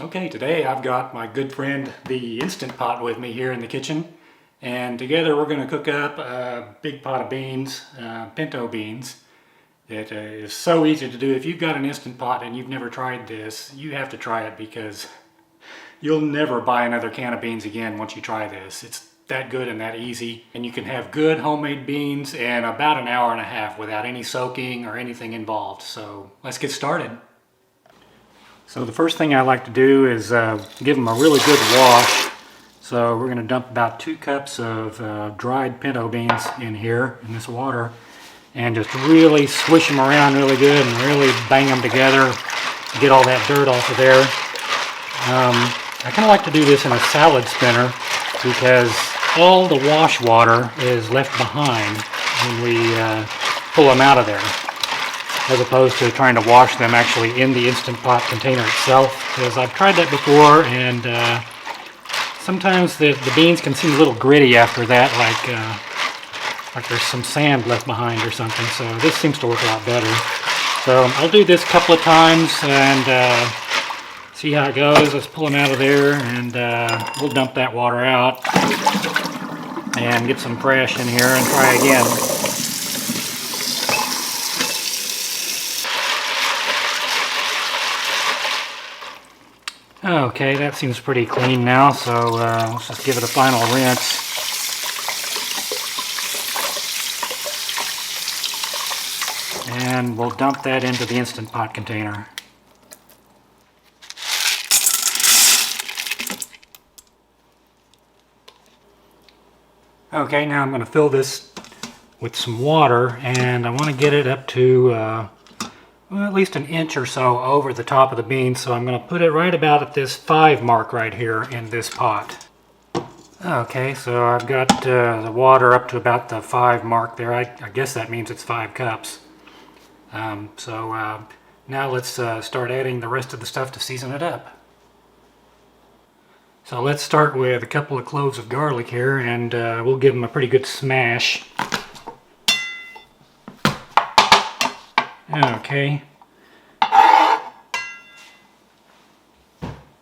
Okay, today I've got my good friend the Instant Pot with me here in the kitchen, and together we're going to cook up a big pot of beans, pinto beans. It is so easy to do. If you've got an Instant Pot and you've never tried this, you have to try it because you'll never buy another can of beans again once you try this. It's that good and that easy, and you can have good homemade beans in about an hour and a half without any soaking or anything involved. So let's get started. So the first thing I like to do is give them a really good wash. So we're going to dump about 2 cups of dried pinto beans in here in this water and just really swish them around really good and really bang them together to get all that dirt off of there. I kind of like to do this in a salad spinner because all the wash water is left behind when we pull them out of there, as opposed to trying to wash them actually in the Instant Pot container itself, because I've tried that before, and sometimes the beans can seem a little gritty after that, like there's some sand left behind or something. So this seems to work a lot better. So I'll do this a couple of times and see how it goes. Let's pull them out of there, and we'll dump that water out and get some fresh in here and try again. Okay, that seems pretty clean now, so let's just give it a final rinse. And we'll dump that into the Instant Pot container. Okay, now I'm going to fill this with some water, and I want to get it up to well, at least an inch or so over the top of the beans, so I'm going to put it right about at this 5 mark right here in this pot. Okay, so I've got the water up to about the 5 mark there. I guess that means it's 5 cups. Now let's start adding the rest of the stuff to season it up. So let's start with a couple of cloves of garlic here, and we'll give them a pretty good smash. Okay.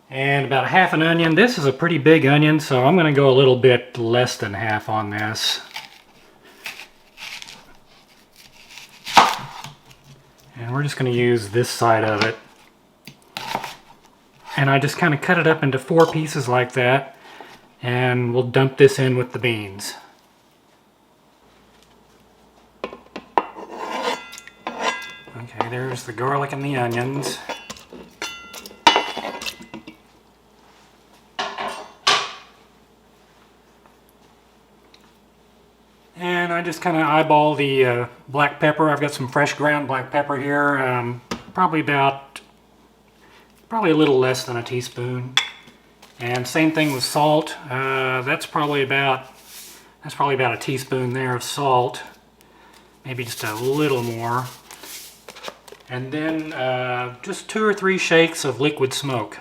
And about half an onion. This is a pretty big onion, so I'm going to go a little bit less than half on this. And we're just going to use this side of it. And I just kind of cut it up into 4 pieces like that, and we'll dump this in with the beans. Okay, there's the garlic and the onions. And I just kind of eyeball the black pepper. I've got some fresh ground black pepper here, probably a little less than a teaspoon. And same thing with salt. That's probably about a teaspoon there of salt, maybe just a little more. And then just 2 or 3 shakes of liquid smoke.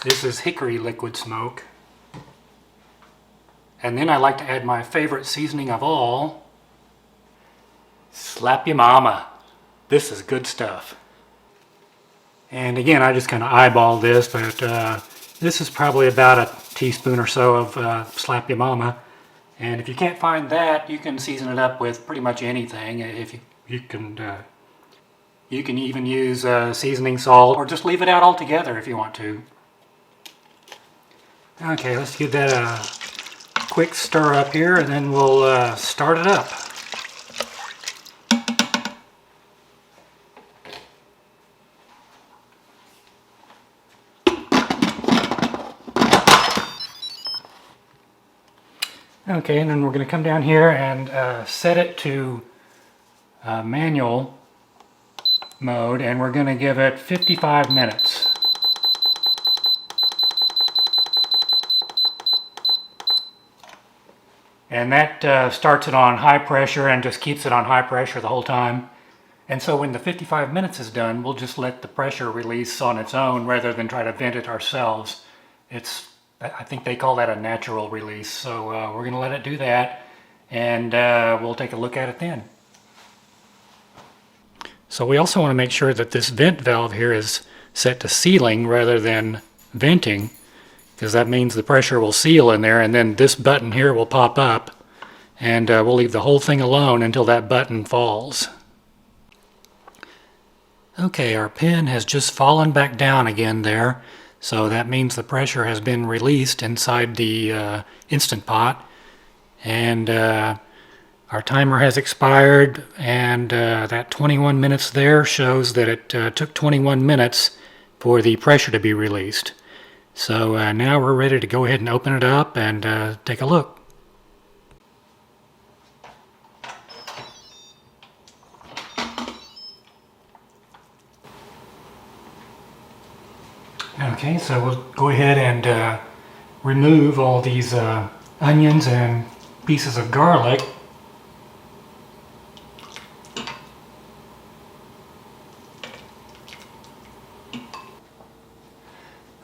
This is hickory liquid smoke. And then I like to add my favorite seasoning of all, Slap Ya Mama. This is good stuff. And again, I just kind of eyeball this, but this is probably about a teaspoon or so of Slap Ya Mama. And if you can't find that, you can season it up with pretty much anything. If you can even use seasoning salt, or just leave it out altogether if you want to. Okay, let's give that a quick stir up here, and then we'll start it up. Okay, and then we're going to come down here and set it to manual mode, and we're going to give it 55 minutes. And that starts it on high pressure and just keeps it on high pressure the whole time. And so when the 55 minutes is done, we'll just let the pressure release on its own rather than try to vent it ourselves. I think they call that a natural release. So we're going to let it do that, and we'll take a look at it then. So we also want to make sure that this vent valve here is set to sealing rather than venting, because that means the pressure will seal in there, and then this button here will pop up, and we'll leave the whole thing alone until that button falls. Okay, our pin has just fallen back down again there, so that means the pressure has been released inside the Instant Pot, and our timer has expired, and that 21 minutes there shows that it took 21 minutes for the pressure to be released. So now we're ready to go ahead and open it up and take a look. Okay, so we'll go ahead and remove all these onions and pieces of garlic.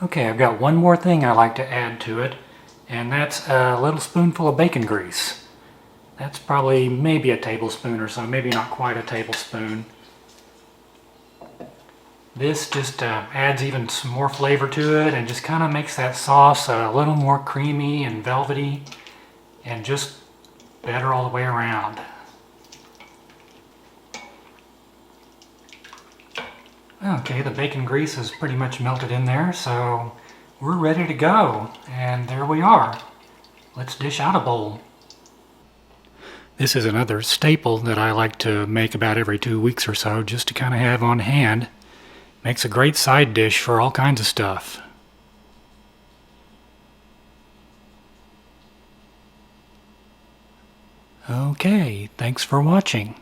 Okay, I've got one more thing I like to add to it, and that's a little spoonful of bacon grease. That's probably maybe a tablespoon or so, maybe not quite a tablespoon. This just adds even some more flavor to it and just kind of makes that sauce a little more creamy and velvety and just better all the way around. Okay, the bacon grease is pretty much melted in there, so we're ready to go. And there we are. Let's dish out a bowl. This is another staple that I like to make about every 2 weeks or so, just to kind of have on hand. Makes a great side dish for all kinds of stuff. Okay, thanks for watching.